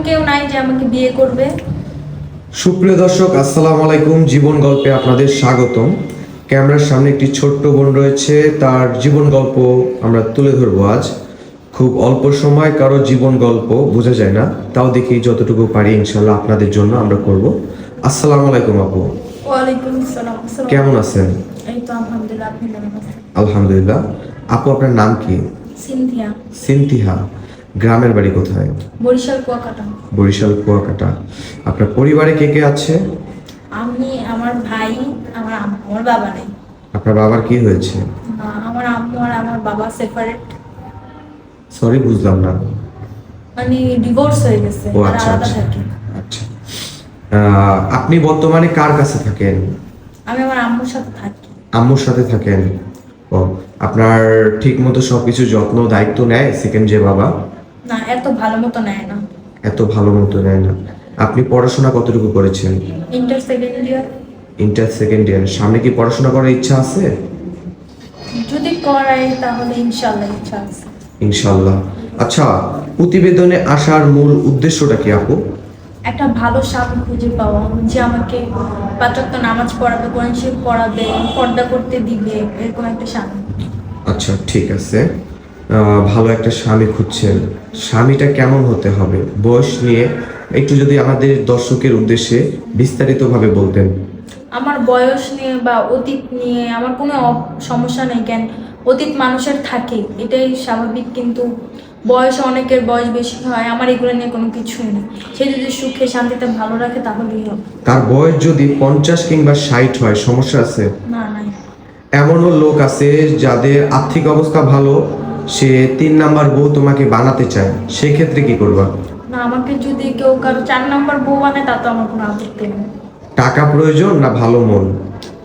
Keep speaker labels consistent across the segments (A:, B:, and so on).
A: কেউ নাই যে আমাকে বিয়ে করবে।
B: সুপ্রিয় দর্শক, আসসালামু আলাইকুম। জীবন গল্পে আপনাদের স্বাগতম। ক্যামেরার সামনে একটি ছোট্ট বোন রয়েছে, তার জীবন গল্প আমরা তুলে ধরবো আজ। খুব অল্প সময় কারো জীবন গল্প বোঝা যায় না, তাও দেখি যতটুকু পারি ইনশাল্লাহ আপনাদের জন্য আমরা করব। আসসালামু আলাইকুম আপু।
A: ওয়ালাইকুম আসসালাম।
B: কেমন আছেন?
A: এই তো আলহামদুলিল্লাহ, আপনি কেমন আছেন?
B: আলহামদুলিল্লাহ। আপু, আপনার নাম কি?
A: সিনথিয়া।
B: সিনথিয়া। গ্রামের বাড়ি কোথায়?
A: বরিশাল কুয়াকাটা।
B: বরিশাল কুয়াকাটা। আপনার পরিবারে কে কে আছে?
A: আমি, আমার ভাই, আমার আম্মু, আমার বাবা নেই।
B: আপনার বাবার কি হয়েছে?
A: আমার আম্মু আর আমার বাবা সেপারেট,
B: সরি, বুঝলাম না।
A: মানে ডিভোর্স হয়ে গেছে,
B: ও
A: আর
B: আচ্ছা
A: আলাদা
B: আচ্ছা
A: থাকি।
B: আচ্ছা। আপনি বর্তমানে কার কাছে থাকেন?
A: আমি আমার আম্মুর সাথে থাকি।
B: আম্মুর সাথে থাকেন। ও, আপনার ঠিক মতো সবকিছু যত্ন দায়িত্ব নেয় সেকেন্ড যে বাবা?
A: না, এত ভালো মতো নেয় না।
B: এত ভালো মতো নেয় না। আপনি পড়াশোনা কতটুকু করেছেন?
A: Inter second year.
B: Inter second year. সামনে কি পড়াশোনা করার ইচ্ছা আছে?
A: যদি করাই তাহলে ইনশাল্লাহ ইচ্ছা আছে।
B: ইনশাল্লাহ। আচ্ছা, প্রতিবেদনে আসার মূল উদ্দেশ্যটা কি আপু?
A: একটা ভালো স্বামী খুঁজে পাওয়া, যে আমাকে পাঁচ ওয়াক্ত নামাজ পড়াবে, কোরআন শরীফ পড়াবে, পর্দা করতে দিবে, এরকম একটা স্বামী।
B: আচ্ছা, ঠিক আছে। ভালো একটা স্বামী খুঁজছেন। স্বামীটা কেমন হতে হবে, বয়স নিয়ে একটু যদি আমাদের দর্শকের উদ্দেশ্যে বিস্তারিতভাবে বলতেন।
A: আমার বয়স নিয়ে বা অতীত নিয়ে আমার কোনো সমস্যা নেই, কেন অতীত মানুষের থাকে, এটাই স্বাভাবিক। কিন্তু বয়স, অনেকের বয়স বেশি হয়, আমার এগুলো নিয়ে কোনো কিছুই নেই। সে যদি সুখে শান্তিতে ভালো রাখে তাহলেই হবে।
B: তার বয়স যদি 50 কিংবা 60 হয়, সমস্যা আছে?
A: না, নাই।
B: এমনও লোক আছে যাদের আর্থিক অবস্থা ভালো, সে 3 নাম্বার বউ তোমাকে বানাতে চায়, সেক্ষেত্রে কি করবা?
A: না, আমাকে যদি কেউ কারো 4 নম্বর বউ বানায় তা তো আমার কোনো আপত্তি নেই।
B: টাকা প্রয়োজন না ভালো মন?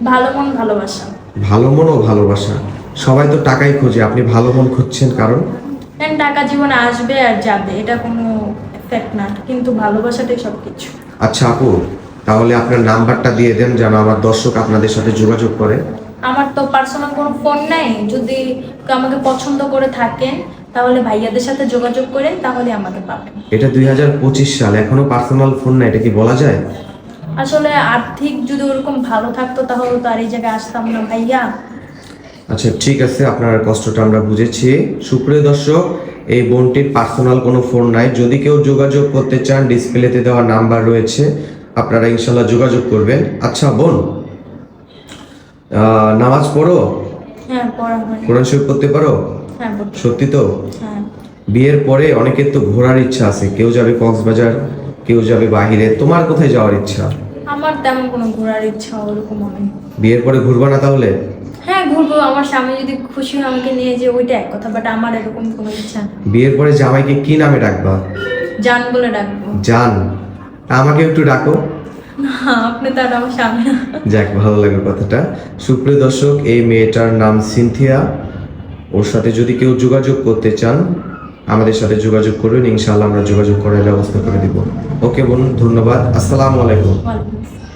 A: ভালো মন, ভালোবাসা।
B: ভালো মন ও ভালোবাসা। সবাই তো টাকাই খোঁজে, আপনি ভালো মন খুঁজছেন কারণ?
A: দেন টাকা জীবনে আসবে আর যাবে, এটা কোনো এফেক্ট না, কিন্তু ভালোবাসাটাই সব কিছু।
B: আচ্ছা আপু, তাহলে আপনার নাম্বারটা দিয়ে দেন যেন আমার দর্শক আপনাদের সাথে যোগাযোগ করে।
A: আমার তো পার্সোনাল কোনো ফোন নেই, যদি কেউ আমাকে পছন্দ করে থাকেন তাহলে ভাইয়াদের সাথে যোগাযোগ করেন, তাহলে আমাকে পাবেন।
B: এটা 2025 সাল, এখনো পার্সোনাল ফোন না, এটা কি বলা যায়?
A: আসলে আর্থিক যদি ওরকম ভালো থাকতো তাহলে তো আর এই জায়গায় আসতাম না ভাইয়া।
B: আচ্ছা, ঠিক আছে, আপনার কষ্টটা আমরা বুঝেছি। সুপ্রিয় দর্শক, এই বোনটির পার্সোনাল কোনো ফোন নাই। যদি কেউ যোগাযোগ করতে চান, ডিসপ্লেতে দেওয়া নাম্বার রয়েছে, আপনারা ইনশাল্লাহ যোগাযোগ করবেন। আচ্ছা বোন, নামাজ পড়ো?
A: হ্যাঁ, পড়া হয়।
B: কোরআন শরীফ পড়তে পারো?
A: হ্যাঁ, পড়তে।
B: সত্যি তো?
A: হ্যাঁ।
B: বিয়ের পরে অনেকের তো ঘোরার ইচ্ছা আছে, কেউ যাবে কক্সবাজার, কেউ যাবে বাহিরে। তোমার কোথায় যাওয়ার ইচ্ছা?
A: আমার তেমন কোনো ঘোরার ইচ্ছা ওরকম নেই।
B: বিয়ের পরে ঘুরবা না তাহলে?
A: হ্যাঁ, ঘুরবো, আমার স্বামী যদি খুশি হয় আমাকে নিয়ে, যে ওইটা এক কথা, বাট আমার এরকম কোনো ইচ্ছা নেই।
B: বিয়ের পরে জামাইকে কি নামে ডাকবা?
A: জান বলে ডাকবো।
B: জান? আমাকে একটু ডাকো।
A: না, আপনি তো আর আমার স্বামী না।
B: যাক, ভালো লাগলো কথাটা। সুপ্রিয় দর্শক, এই মেয়েটার নাম সিনথিয়া। ওর সাথে যদি কেউ যোগাযোগ করতে চান, আমাদের সাথে যোগাযোগ করবেন, ইনশাআল্লাহ আমরা যোগাযোগ করার ব্যবস্থা করে দিব। ওকে বোন, ধন্যবাদ। আসসালামু আলাইকুম।
A: ওয়ালাইকুম আসসালাম।